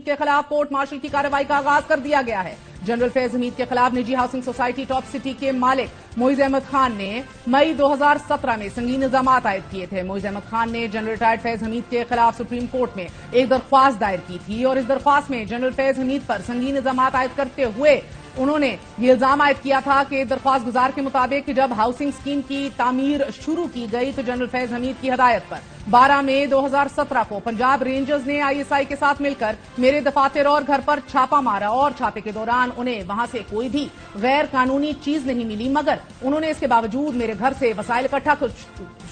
کے خلاف court martial کی کارروائی کا آغاز کر دیا گیا ہے۔ جنرل فیض حمید کے خلاف نجی ہاؤسنگ سوسائٹی ٹاپ سٹی کے مالک معیز احمد خان نے مئی 2017 میں سنگین الزامات عائد کیے تھے۔ معیز احمد خان نے جنرل ریٹائرڈ فیض حمید کے خلاف سپریم کورٹ میں ایک درخواست دائر کی تھی اور اس درخواست میں جنرل فیض حمید پر سنگین الزامات عائد کرتے ہوئے انہوں نے یہ الزام عائد کیا تھا کہ درخواست گزار کے مطابق کہ جب ہاؤسنگ اسکیم کی تعمیر شروع کی گئی تو جنرل فیض حمید کی ہدایت پر 12 مئی 2017 کو پنجاب رینجرز نے آئی ایس آئی کے ساتھ مل کر میرے دفاتر اور گھر پر چھاپا مارا اور چھاپے کے دوران انہیں وہاں سے کوئی بھی غیر قانونی چیز نہیں ملی، مگر انہوں نے اس کے باوجود میرے گھر سے وسائل اکٹھا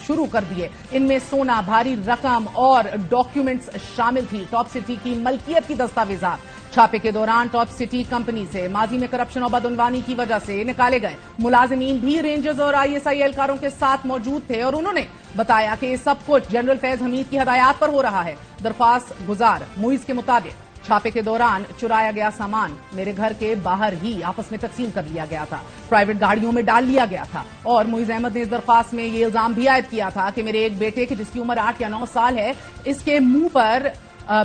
شروع کر دیے۔ ان میں سونا، بھاری رقم اور ڈاکیومنٹس شامل تھی۔ ٹاپ سٹی کی ملکیت کی دستاویزات چھاپے کے دوران ٹاپ سٹی کمپنی سے ماضی میں کرپشن اور بدعنوانی کی وجہ سے نکالے گئے ملازمین بھی رینجرز اور آئی ایس آئی اہلکاروں کے ساتھ موجود تھے اور انہوں نے بتایا کہ یہ سب کچھ جنرل فیض حمید کی ہدایات پر ہو رہا ہے۔ درخواست گزار معیز کے مطابق چھاپے کے دوران چرایا گیا سامان میرے گھر کے باہر ہی آپس میں تقسیم کر لیا گیا تھا، پرائیویٹ گاڑیوں میں ڈال لیا گیا تھا، اور معیز احمد نے اس درخواست میں یہ الزام بھی عائد کیا تھا کہ میرے ایک بیٹے کی جس کی عمر 8 یا 9 سال ہے، اس کے منہ پر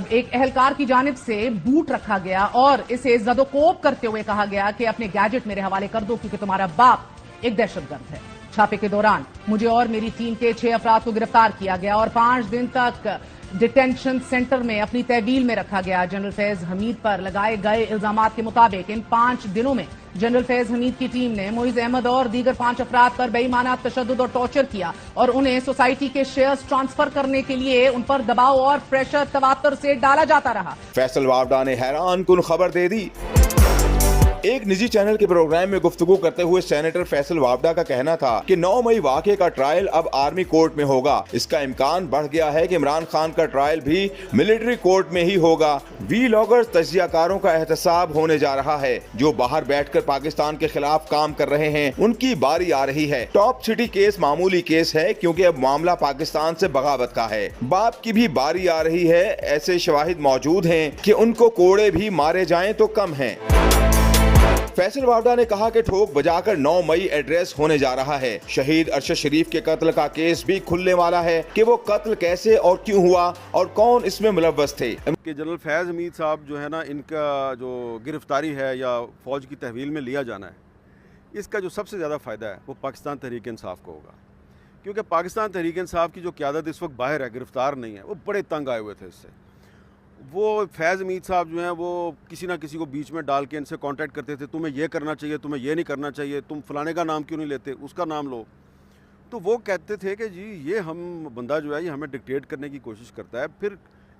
ایک اہلکار کی جانب سے بوٹ رکھا گیا اور اسے زد و کوب کرتے ہوئے کہا گیا کہ اپنے گیجٹ میرے حوالے کر دو کیونکہ تمہارا باپ ایک دہشت گرد ہے۔ چھاپے کے دوران مجھے اور میری ٹیم کے 6 افراد کو گرفتار کیا گیا اور 5 دن تک ڈیٹینشن سینٹر میں اپنی تحویل میں رکھا گیا۔ جنرل فیض حمید پر لگائے گئے الزامات کے مطابق ان 5 دنوں میں جنرل فیض حمید کی ٹیم نے معیز احمد اور دیگر 5 افراد پر بے ایمانہ تشدد اور ٹارچر کیا اور انہیں سوسائٹی کے شیئرز ٹرانسفر کرنے کے لیے ان پر دباؤ اور پریشر تواتر سے ڈالا جاتا رہا۔ فیصل واوڈا نے حیران کن خبر دے دی۔ ایک نجی چینل کے پروگرام میں گفتگو کرتے ہوئے سینیٹر فیصل واوڈا کا کہنا تھا کہ 9 مئی واقعے کا ٹرائل اب آرمی کورٹ میں ہوگا۔ اس کا امکان بڑھ گیا ہے کہ عمران خان کا ٹرائل بھی ملٹری کورٹ میں ہی ہوگا۔ وی لاگرز تجزیہ کاروں کا احتساب ہونے جا رہا ہے جو باہر بیٹھ کر پاکستان کے خلاف کام کر رہے ہیں، ان کی باری آ رہی ہے۔ ٹاپ سٹی کیس معمولی کیس ہے کیونکہ اب معاملہ پاکستان سے بغاوت کا ہے۔ باپ کی بھی باری آ رہی ہے۔ ایسے شواہد موجود ہیں کہ ان کو کوڑے بھی مارے جائیں تو کم ہیں۔ فیصل واوڈا نے کہا کہ ٹھوک بجا کر 9 مئی ایڈریس ہونے جا رہا ہے۔ شہید ارشد شریف کے قتل کا کیس بھی کھلنے والا ہے کہ وہ قتل کیسے اور کیوں ہوا اور کون اس میں ملوث تھے۔ کہ جنرل فیض حمید صاحب جو ہے نا، ان کا جو گرفتاری ہے یا فوج کی تحویل میں لیا جانا ہے، اس کا جو سب سے زیادہ فائدہ ہے وہ پاکستان تحریک انصاف کو ہوگا، کیونکہ پاکستان تحریک انصاف کی جو قیادت اس وقت باہر ہے، گرفتار نہیں ہے، وہ بڑے تنگ آئے ہوئے تھے اس سے۔ وہ فیض حمید صاحب جو ہیں وہ کسی نہ کسی کو بیچ میں ڈال کے ان سے کانٹیکٹ کرتے تھے، تمہیں یہ کرنا چاہیے، تمہیں یہ نہیں کرنا چاہیے، تم فلانے کا نام کیوں نہیں لیتے، اس کا نام لو۔ تو وہ کہتے تھے کہ جی یہ ہم بندہ جو ہے یہ ہمیں ڈکٹیٹ کرنے کی کوشش کرتا ہے۔ پھر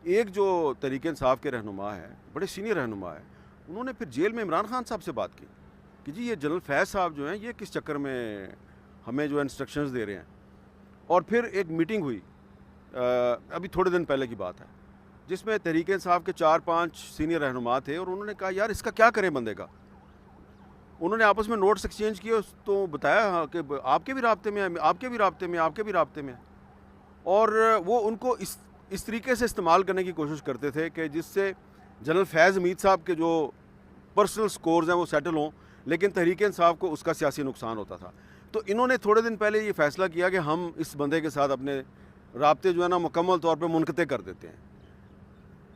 ایک جو تحریک انصاف کے رہنما ہے، بڑے سینئر رہنما ہے، انہوں نے پھر جیل میں عمران خان صاحب سے بات کی کہ جی یہ جنرل فیض صاحب جو ہیں یہ کس چکر میں ہمیں جو انسٹرکشنز دے رہے ہیں۔ اور پھر ایک میٹنگ ہوئی ابھی تھوڑے دن پہلے کی بات ہے، جس میں تحریک انصاف کے 4-5 سینئر رہنما تھے اور انہوں نے کہا یار اس کا کیا کریں بندے کا۔ انہوں نے آپس میں نوٹس ایکسچینج کیے تو بتایا کہ آپ کے بھی رابطے میں، آپ کے بھی رابطے میں، آپ کے بھی رابطے میں، اور وہ ان کو اس طریقے سے استعمال کرنے کی کوشش کرتے تھے کہ جس سے جنرل فیض حمید صاحب کے جو پرسنل سکورز ہیں وہ سیٹل ہوں، لیکن تحریک انصاف کو اس کا سیاسی نقصان ہوتا تھا۔ تو انہوں نے تھوڑے دن پہلے یہ فیصلہ کیا کہ ہم اس بندے کے ساتھ اپنے رابطے جو ہے نا مکمل طور پہ منقطع کر دیتے ہیں۔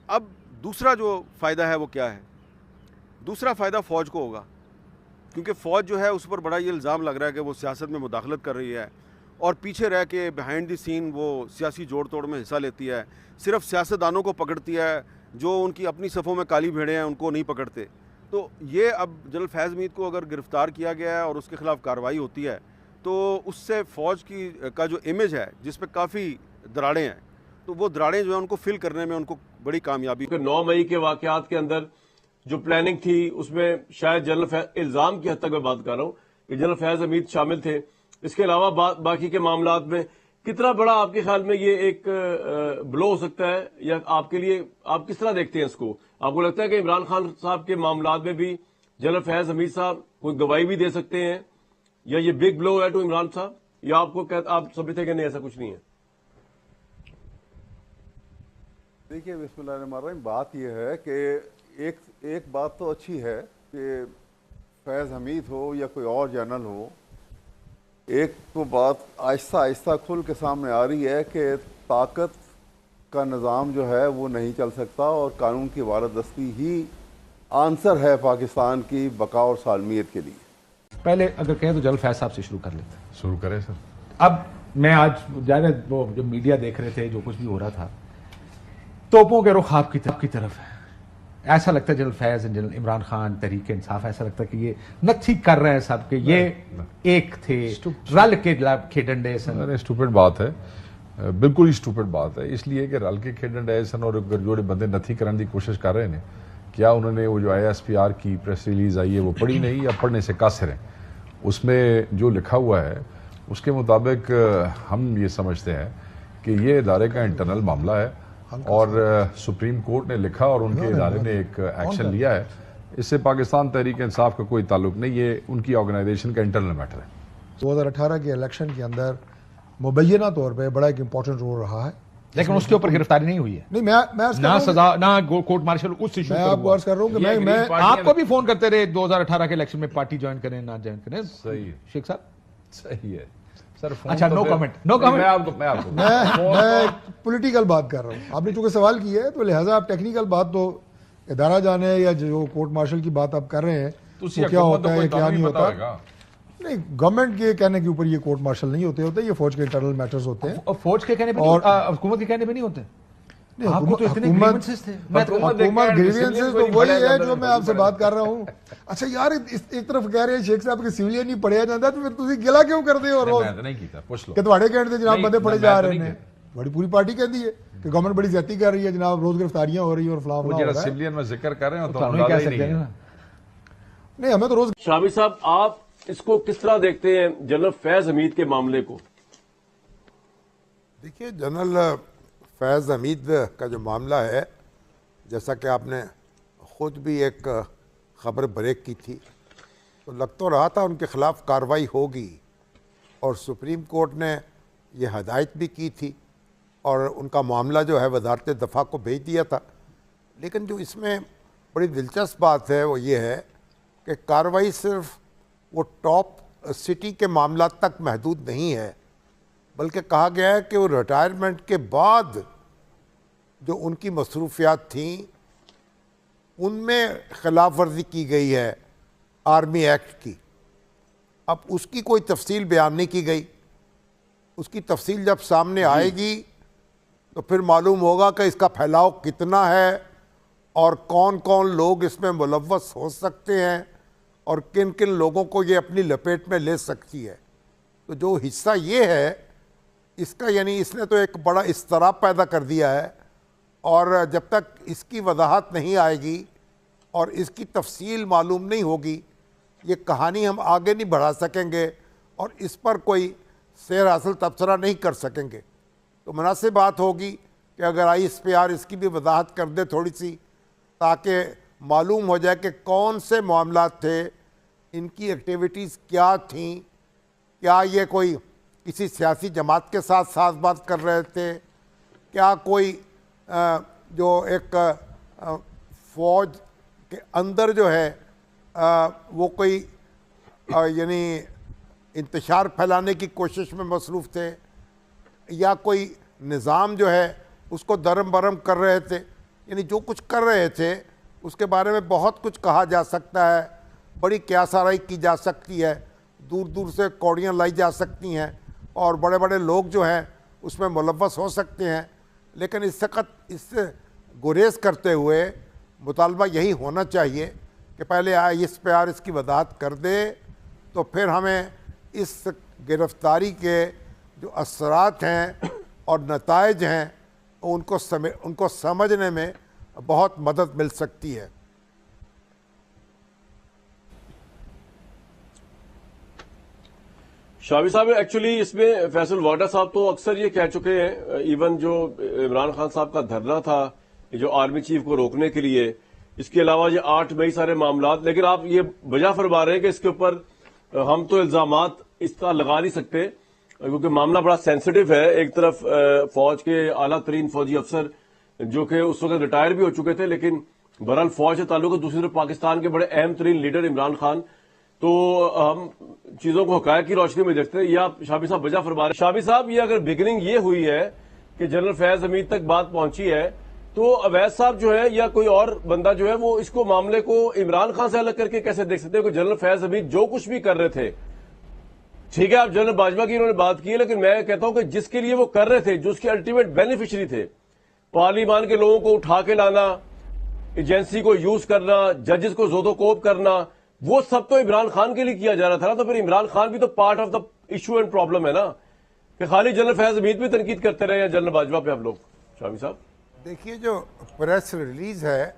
اب دوسرا جو فائدہ ہے وہ کیا ہے؟ دوسرا فائدہ فوج کو ہوگا، کیونکہ فوج جو ہے اس پر بڑا یہ الزام لگ رہا ہے کہ وہ سیاست میں مداخلت کر رہی ہے اور پیچھے رہ کے بیہائنڈ دی سین وہ سیاسی جوڑ توڑ میں حصہ لیتی ہے، صرف سیاستدانوں کو پکڑتی ہے، جو ان کی اپنی صفوں میں کالی بھیڑیں ہیں ان کو نہیں پکڑتے۔ تو یہ اب جنرل فیض حمید کو اگر گرفتار کیا گیا ہے اور اس کے خلاف کارروائی ہوتی ہے تو اس سے فوج کا جو امیج ہے جس پہ کافی دراڑیں ہیں، تو وہ دراڑیں جو ہیں ان کو فل کرنے میں ان کو بڑی کامیابی۔ 9 مئی کے واقعات کے اندر جو پلاننگ تھی اس میں شاید جنرل فیض الزام کی حد تک میں بات کر رہا ہوں کہ جنرل فیض حمید شامل تھے، اس کے علاوہ باقی کے معاملات میں کتنا بڑا آپ کے خیال میں یہ ایک بلو ہو سکتا ہے، یا آپ کے لیے آپ کس طرح دیکھتے ہیں اس کو؟ آپ کو لگتا ہے کہ عمران خان صاحب کے معاملات میں بھی جنرل فیض حمید صاحب کوئی گواہی بھی دے سکتے ہیں، یا یہ بگ بلو ہے ٹو عمران صاحب، یا آپ سمجھتے ہیں کہ نہیں ایسا کچھ نہیں ہے؟ دیکھیے بسم اللہ الرحمن الرحیم، بات یہ ہے کہ ایک بات تو اچھی ہے کہ فیض حمید ہو یا کوئی اور جنرل ہو، ایک تو بات آہستہ آہستہ کھل کے سامنے آ رہی ہے کہ طاقت کا نظام جو ہے وہ نہیں چل سکتا اور قانون کی بالادستی ہی آنسر ہے پاکستان کی بقا اور سالمیت کے لیے. پہلے اگر کہیں تو جلال فیض صاحب سے شروع کر لیتے ہیں. شروع کریں سر. اب میں آج ظاہر ہے وہ جو میڈیا دیکھ رہے تھے جو کچھ بھی ہو رہا تھا توپوں کے رخ آپ کی طرف ہے. ایسا لگتا ہے جنرل فیض جنرل عمران خان تحریک انصاف ایسا لگتا ہے کہ یہ نتھی کر رہے ہیں سب کہ یہ ایک تھے رل کے کھیڈن ڈے سن. اسٹوپڈ بات ہے, بالکل ہی اسٹوپڈ بات ہے, اس لیے کہ رل کے کھیڈن ڈے سن اور جو بندے نتھی کرنے کی کوشش کر رہے ہیں کیا انہوں نے وہ جو ISPR کی پریس ریلیز آئی ہے وہ پڑھی نہیں یا پڑھنے سے قاصر ہیں؟ اس میں جو لکھا ہوا ہے اس کے مطابق ہم یہ سمجھتے ہیں کہ یہ ادارے کا انٹرنل معاملہ ہے اور سپریم کورٹ نے لکھا اور ان کے ادارے نے ایک ایکشن لیا ہے. اس سے پاکستان تحریک انصاف کا کوئی تعلق نہیں, یہ ان کی آرگنائزیشن کا انٹرنل میٹر ہے. 2018 کے الیکشن کے اندر مبینہ طور پہ بڑا ایک امپورٹنٹ رول رہا ہے, لیکن اس کے اوپر گرفتاری نہیں ہوئی ہے, نہیں میں نہ سزا نہ کورٹ مارشل اس ایشو میں آپ کو عرض کر رہا ہوں کہ میں آپ کو بھی فون کرتے رہے 2018 کے الیکشن میں پارٹی جوائن کریں نہ جوائن کریں. صحیح شیخ صاحب صحیح ہے سر. اچھا نو کمنٹ. میں پولیٹیکل بات کر رہا ہوں. آپ نے چونکہ سوال کی ہے تو لہٰذا آپ ٹیکنیکل بات تو ادارہ جانے یا جو کورٹ مارشل کی بات آپ کر رہے ہیں وہ کیا ہوتا ہے کیا نہیں ہوتا. نہیں, گورنمنٹ کے کہنے کے اوپر یہ کورٹ مارشل نہیں ہوتے, یہ فوج کے انٹرنل میٹرز ہوتے ہیں. فوج کے کہنے پہ اور حکومت کے کہنے پہ نہیں ہوتے. حکومت گریوینسز تو وہی ہے جو میں آپ سے بات کر رہا ہوں. اچھا یار ایک طرف کہہ رہے ہیں شیخ صاحب کہ سویلین نہیں پڑھیا جاتا تو پھر تسی گلا کیوں کرتے ہو روز کہ تواڈے کہنے جناب بندے پڑھے جا رہے ہیں. بڑی پوری پارٹی کہتی ہے کہ گورنمنٹ بڑی زیادتی کر رہی ہے جناب, روز گرفتاریاں ہو رہی ہیں اور فلاں فلاں ہو رہا ہے. سویلین میں ذکر کر رہے ہیں تو نہیں ہمیں تو روز. شامی صاحب آپ اس کو کس طرح دیکھتے ہیں جنرل فیض حمید کے معاملے کو؟ دیکھیے جنرل فیض حمید کا جو معاملہ ہے, جیسا کہ آپ نے خود بھی ایک خبر بریک کی تھی, تو لگ تو رہا تھا ان کے خلاف کارروائی ہوگی اور سپریم کورٹ نے یہ ہدایت بھی کی تھی اور ان کا معاملہ جو ہے وزارت دفاع کو بھیج دیا تھا. لیکن جو اس میں بڑی دلچسپ بات ہے وہ یہ ہے کہ کارروائی صرف وہ ٹاپ سٹی کے معاملات تک محدود نہیں ہے, بلکہ کہا گیا ہے کہ وہ ریٹائرمنٹ کے بعد جو ان کی مصروفیات تھیں ان میں خلاف ورزی کی گئی ہے آرمی ایکٹ کی. اب اس کی کوئی تفصیل بیان نہیں کی گئی. اس کی تفصیل جب سامنے آئے گی تو پھر معلوم ہوگا کہ اس کا پھیلاؤ کتنا ہے اور کون کون لوگ اس میں ملوث ہو سکتے ہیں اور کن کن لوگوں کو یہ اپنی لپیٹ میں لے سکتی ہے. تو جو حصہ یہ ہے اس کا یعنی اس نے تو ایک بڑا اضطراب پیدا کر دیا ہے, اور جب تک اس کی وضاحت نہیں آئے گی اور اس کی تفصیل معلوم نہیں ہوگی یہ کہانی ہم آگے نہیں بڑھا سکیں گے اور اس پر کوئی سیر حاصل تبصرہ نہیں کر سکیں گے. تو مناسب بات ہوگی کہ اگر ISPR اس کی بھی وضاحت کر دے تھوڑی سی, تاکہ معلوم ہو جائے کہ کون سے معاملات تھے, ان کی ایکٹیویٹیز کیا تھیں, کیا یہ کوئی کسی سیاسی جماعت کے ساتھ ساز بات کر رہے تھے, کیا کوئی جو ایک فوج کے اندر جو ہے وہ کوئی یعنی انتشار پھیلانے کی کوشش میں مصروف تھے, یا کوئی نظام جو ہے اس کو درم برم کر رہے تھے. یعنی جو کچھ کر رہے تھے اس کے بارے میں بہت کچھ کہا جا سکتا ہے, بڑی قیاس آرائی کی جا سکتی ہے, دور دور سے کوڑیاں لائی جا سکتی ہیں اور بڑے بڑے لوگ جو ہیں اس میں ملوث ہو سکتے ہیں. لیکن اس سے گریز کرتے ہوئے مطالبہ یہی ہونا چاہیے کہ پہلے ISPR اس کی وضاحت کر دے, تو پھر ہمیں اس گرفتاری کے جو اثرات ہیں اور نتائج ہیں ان کو سمجھنے میں بہت مدد مل سکتی ہے. شامی صاحب ایکچولی اس میں فیصل واڈا صاحب تو اکثر یہ کہہ چکے ہیں, ایون جو عمران خان صاحب کا دھرنا تھا جو آرمی چیف کو روکنے کے لیے, اس کے علاوہ یہ 8 مئی سارے معاملات, لیکن آپ یہ وجہ فرما رہے ہیں کہ اس کے اوپر ہم تو الزامات اس طرح لگا نہیں سکتے کیونکہ معاملہ بڑا سینسٹیو ہے. ایک طرف فوج کے اعلیٰ ترین فوجی افسر جو کہ اس وقت ریٹائر بھی ہو چکے تھے لیکن بہرحال فوج سے تعلق ہے, دوسری طرف پاکستان کے بڑے اہم ترین لیڈر عمران خان. تو ہم چیزوں کو حقائق کی روشنی میں دیکھتے ہیں. یہ آپ شامی صاحب وجہ فرما رہے ہیں. شامی صاحب یہ اگر بگننگ یہ ہوئی ہے کہ جنرل فیض حمید تک بات پہنچی ہے تو اویس صاحب جو ہے یا کوئی اور بندہ جو ہے وہ اس کو معاملے کو عمران خان سے الگ کر کے کیسے دیکھ سکتے ہیں کہ جنرل فیض حمید جو کچھ بھی کر رہے تھے، ٹھیک ہے آپ جنرل باجوہ کی انہوں نے بات کی ہے، لیکن میں کہتا ہوں کہ جس کے لیے وہ کر رہے تھے، جو اس کے الٹیمیٹ بینیفیشری تھے، پارلیمان کے لوگوں کو اٹھا کے لانا، ایجنسی کو یوز کرنا، ججز کو زود و کوب کرنا، وہ سب تو عمران خان کے لیے کیا جا رہا تھا نا. تو پھر عمران خان بھی تو part of the issue and problem ہے نا، کہ خالی جنرل فیض حمید بھی تنقید کرتے رہے یا جنرل باجوہ پہ آپ لوگ. شامی صاحب دیکھیے جو پریس ریلیز ہے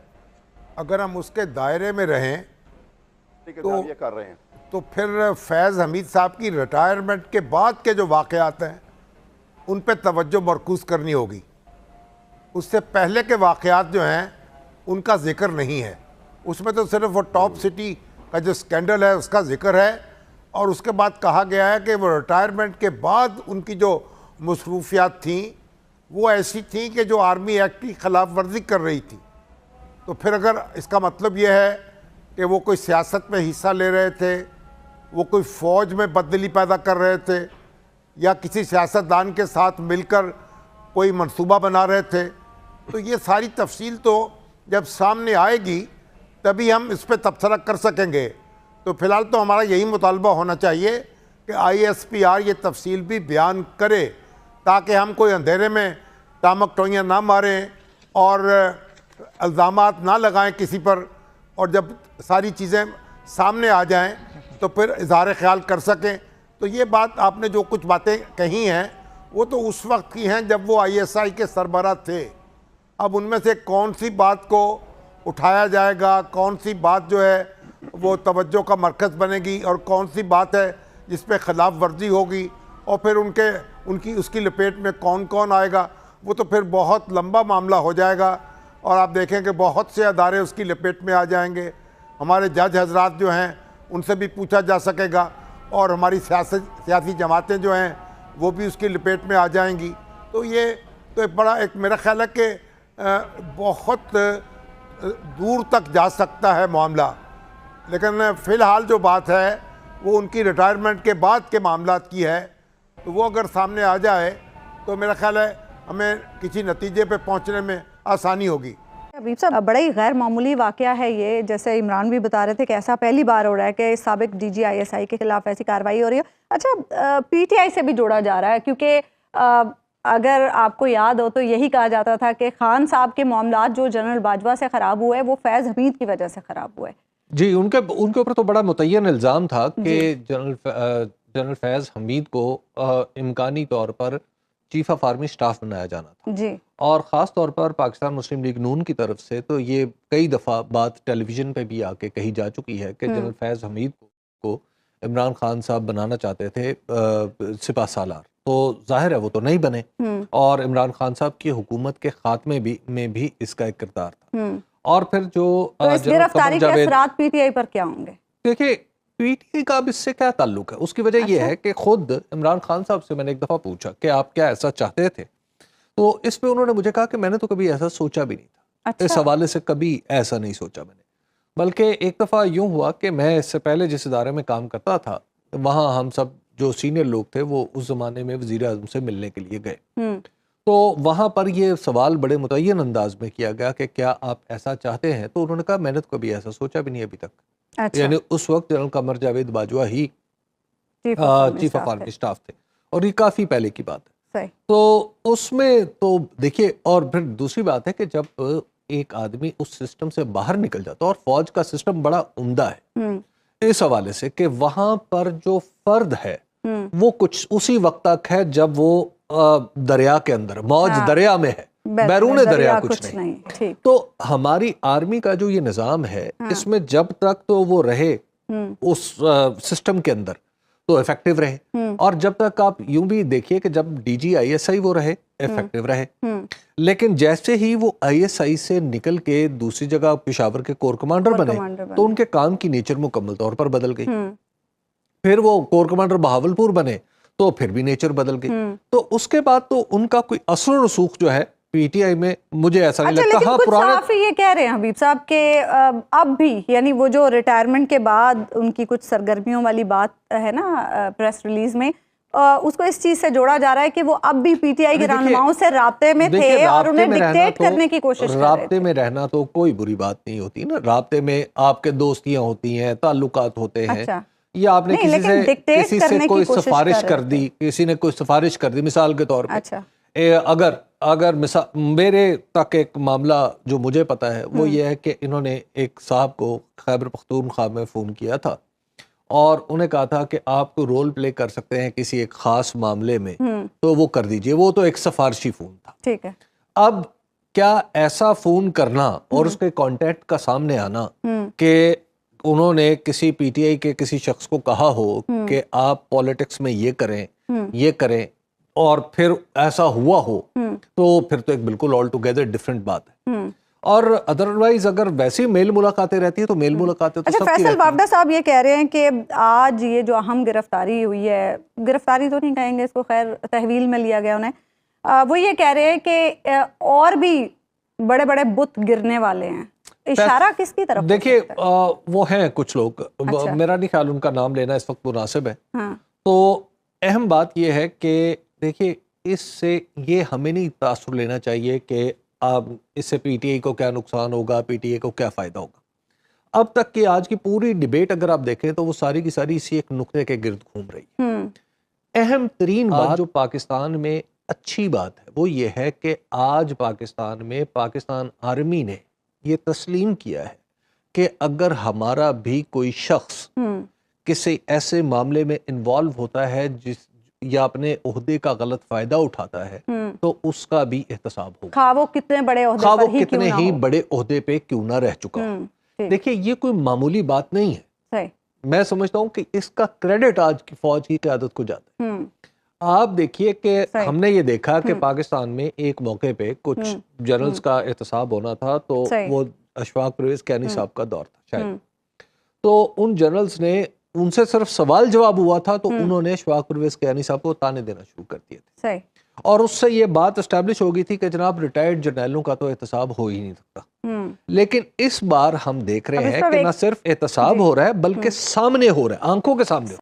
اگر ہم اس کے دائرے میں رہیں تو یہ کر رہے ہیں تو پھر فیض حمید صاحب کی ریٹائرمنٹ کے بعد کے جو واقعات ہیں ان پہ توجہ مرکوز کرنی ہوگی. اس سے پہلے کے واقعات جو ہیں ان کا ذکر نہیں ہے. اس میں تو صرف وہ ٹاپ سٹی کا جو سکینڈل ہے اس کا ذکر ہے، اور اس کے بعد کہا گیا ہے کہ وہ ریٹائرمنٹ کے بعد ان کی جو مصروفیات تھیں وہ ایسی تھیں کہ جو آرمی ایکٹ کی خلاف ورزی کر رہی تھی. تو پھر اگر اس کا مطلب یہ ہے کہ وہ کوئی سیاست میں حصہ لے رہے تھے، وہ کوئی فوج میں بدلی پیدا کر رہے تھے، یا کسی سیاستدان کے ساتھ مل کر کوئی منصوبہ بنا رہے تھے، تو یہ ساری تفصیل تو جب سامنے آئے گی تبھی ہم اس پہ تبصرہ کر سکیں گے. تو فی الحال تو ہمارا یہی مطالبہ ہونا چاہیے کہ ISPR یہ تفصیل بھی بیان کرے تاکہ ہم کوئی اندھیرے میں ٹامک ٹوئیاں نہ ماریں اور الزامات نہ لگائیں کسی پر، اور جب ساری چیزیں سامنے آ جائیں تو پھر اظہار خیال کر سکیں. تو یہ بات آپ نے جو کچھ باتیں کہی ہیں وہ تو اس وقت کی ہیں جب وہ ISI کے سربراہ تھے. اب ان میں سے کون سی بات کو اٹھایا جائے گا، کون سی بات جو ہے وہ توجہ کا مرکز بنے گی، اور کون سی بات ہے جس پہ خلاف ورزی ہوگی، اور پھر اس کی لپیٹ میں کون کون آئے گا، وہ تو پھر بہت لمبا معاملہ ہو جائے گا. اور آپ دیکھیں کہ بہت سے ادارے اس کی لپیٹ میں آ جائیں گے. ہمارے جج حضرات جو ہیں ان سے بھی پوچھا جا سکے گا، اور ہماری سیاسی جماعتیں جو ہیں وہ بھی اس کی لپیٹ میں آ جائیں گی. تو یہ تو ایک بڑا میرا خیال ہے کہ بہت دور تک جا سکتا ہے معاملہ. لیکن فی الحال جو بات ہے وہ ان کی ریٹائرمنٹ کے بعد کے معاملات کی ہے. تو وہ اگر سامنے آ جائے تو میرا خیال ہے ہمیں کسی نتیجے پہ پہنچنے میں آسانی ہوگی. حبیب صاحب بڑا ہی غیر معمولی واقعہ ہے یہ، جیسے عمران بھی بتا رہے تھے کہ ایسا پہلی بار ہو رہا ہے کہ سابق DG ISI کے خلاف ایسی کارروائی ہو رہی ہے. اچھا PTI سے بھی جوڑا جا رہا ہے، کیونکہ اگر آپ کو یاد ہو تو یہی کہا جاتا تھا کہ خان صاحب کے معاملات جو جنرل باجوہ سے خراب ہوئے وہ فیض حمید کی وجہ سے خراب ہوئے. جی ان کے اوپر تو بڑا متعین الزام تھا کہ جنرل فیض حمید کو امکانی طور پر چیف آف آرمی سٹاف بنایا جانا تھا جی، اور خاص طور پر پاکستان مسلم لیگ نون کی طرف سے تو یہ کئی دفعہ بات ٹیلی ویژن پہ بھی آ کے کہی جا چکی ہے کہ جنرل فیض حمید کو عمران خان صاحب بنانا چاہتے تھے سپاہ سالار. تو ظاہر ہے وہ تو نہیں بنے، اور عمران خان صاحب کی حکومت کے خاتمے میں بھی اس کا ایک کردار تھا. اور پھر جو گرفتاری کے اثرات PTI پر کیا ہوں گے؟ دیکھیں PTI کا اب اس سے کیا تعلق ہے؟ اس کی وجہ یہ ہے کہ خود عمران خان صاحب سے میں نے ایک دفعہ پوچھا کہ آپ کیا ایسا چاہتے تھے، تو اس پہ انہوں نے مجھے کہا کہ میں نے تو کبھی ایسا سوچا بھی نہیں تھا. اس حوالے سے کبھی ایسا نہیں سوچا میں نے. بلکہ ایک دفعہ یوں ہوا کہ میں اس سے پہلے جس ادارے میں کام کرتا تھا وہاں ہم سب جو سینئر لوگ تھے وہ اس زمانے میں وزیر اعظم سے ملنے کے لیے گئے. تو وہاں پر یہ سوال بڑے متعین انداز میں کیا گیا کہ کیا آپ ایسا چاہتے ہیں، تو انہوں نے کہا میں نے تو کبھی ایسا سوچا بھی نہیں ابھی تک. یعنی اس وقت general Qamar Javed Bajwa he chief of army staff تھے، اور یہ کافی پہلے کی بات ہے. تو اس میں تو دیکھیے، اور پھر دوسری بات ہے کہ جب ایک آدمی اس سسٹم سے باہر نکل جاتا ہے، اور فوج کا سسٹم بڑا عمدہ ہے اس حوالے سے کہ وہاں پر جو فرد ہے وہ کچھ اسی وقت تک ہے جب وہ دریا کے اندر موج دریا میں ہے، بیرون دریا کچھ نہیں. تو ہماری آرمی کا جو یہ نظام ہے اس میں جب تک تو وہ رہے اس سسٹم کے اندر تو ایفیکٹو رہے، اور جب تک آپ یوں بھی دیکھیے کہ جب DG ISI وہ رہے ایفیکٹو رہے. لیکن جیسے ہی وہ ISI سے نکل کے دوسری جگہ پشاور کے کور کمانڈر بنے تو ان کے کام کی نیچر مکمل طور پر بدل گئی. پھر وہ کور کمانڈر بہاولپور بنے تو پھر بھی نیچر بدل گئی. تو اس کے بعد تو ان کا کوئی اثر و رسوخ جو ہے PTI میں مجھے ایسا نہیں لگتا. لیکن کچھ صحافی یہ کہہ رہے ہیں حبیب صاحب کہ اب بھی یعنی وہ جو ریٹائرمنٹ کے بعد ان کی کچھ سرگرمیوں والی بات ہے نا پریس ریلیز میں، اس کو اس چیز سے جوڑا جا رہا ہے کہ وہ اب بھی پی ٹی آئی کے رہنماؤں سے رابطے میں تھے اور انہیں ڈکٹیٹ کرنے کی کوشش کر رہے تھے. رابطے میں رہنا تو کوئی بری بات نہیں ہوتی نا. رابطے میں آپ کے دوستیاں ہوتی ہیں, تعلقات ہوتے ہیں, یا آپ نے کسی سے کوئی سفارش کر دی, کسی نے کوئی سفارش کر دی مثال کے طور پہ. اگر میرے تک ایک معاملہ جو مجھے پتا ہے وہ یہ ہے کہ انہوں نے ایک صاحب کو خیبر پختونخوا میں فون کیا تھا اور انہیں کہا تھا کہ آپ کو رول پلے کر سکتے ہیں کسی ایک خاص معاملے میں تو وہ کر دیجئے. وہ تو ایک سفارشی فون تھا. ٹھیک ہے. اب کیا ایسا فون کرنا اور اس کے کانٹیکٹ کا سامنے آنا کہ انہوں نے کسی پی ٹی آئی کے کسی شخص کو کہا ہو کہ آپ پولیٹکس میں یہ کریں اور پھر ایسا ہوا ہو, تو پھر تو ایک بالکل آل ٹوگیدر ڈفرینٹ بات ہے. اور ادروائز اگر ویسی میل ملاقاتیں رہتی ہیں تو میل ملاقاتیں تو سب کی رہتی ہیں. فیصل وافدہ صاحب یہ کہہ رہے ہیں کہ آج یہ جو اہم گرفتاری ہوئی ہے, گرفتاری تو نہیں کہیں گے اس کو, خیر تحویل میں لیا گیا انہیں, وہ یہ کہہ رہے ہیں کہ اور بھی بڑے بڑے بت گرنے والے ہیں. اشارہ کس کی طرف؟ دیکھیے وہ ہیں کچھ لوگ, میرا نہیں خیال ان کا نام لینا اس وقت مناسب ہے. تو اہم بات یہ ہے کہ دیکھیے اس سے یہ ہمیں نہیں تاثر لینا چاہیے کہ اس سے پی ٹی آئی کو کیا نقصان ہوگا, پی ٹی آئی کو کیا فائدہ ہوگا. اب تک کی آج کی پوری ڈیبیٹ اگر آپ دیکھیں تو وہ ساری کی ساری اسی ایک نقطے کے گرد گھوم رہی ہے. اہم ترین بات جو پاکستان میں اچھی بات ہے وہ یہ ہے کہ آج پاکستان میں پاکستان آرمی نے یہ تسلیم کیا ہے کہ اگر ہمارا بھی کوئی شخص کسی ایسے معاملے میں انوالو ہوتا ہے یا اپنے عہدے کا غلط فائدہ اٹھاتا ہے تو اس کا بھی احتساب ہوگا, خواہ وہ کتنے ہی بڑے عہدے پہ کیوں نہ رہ چکا ہو. دیکھیے یہ کوئی معمولی بات نہیں ہے. میں سمجھتا ہوں کہ اس کا کریڈٹ آج کی فوج کی قیادت کو جاتا ہے. آپ دیکھیے کہ ہم نے یہ دیکھا کہ پاکستان میں ایک موقع پہ کچھ جنرلز کا احتساب ہونا تھا, تو وہ اشفاق پرویز کیانی صاحب کا دور تھا شاید, تو ان جنرلز نے ان سے صرف سوال جواب ہوا تھا تو انہوں نے اشفاق پرویز کیانی صاحب کو تانے دینا شروع کر دیے تھے. اور اس سے یہ بات اسٹیبلش ہو گئی تھی کہ جناب ریٹائرڈ جرنیلوں کا تو احتساب ہو ہی نہیں سکتا. لیکن اس بار ہم دیکھ رہے ہیں کہ نہ صرف احتساب ہو رہا ہے بلکہ سامنے ہو رہا ہے, آنکھوں کے سامنے.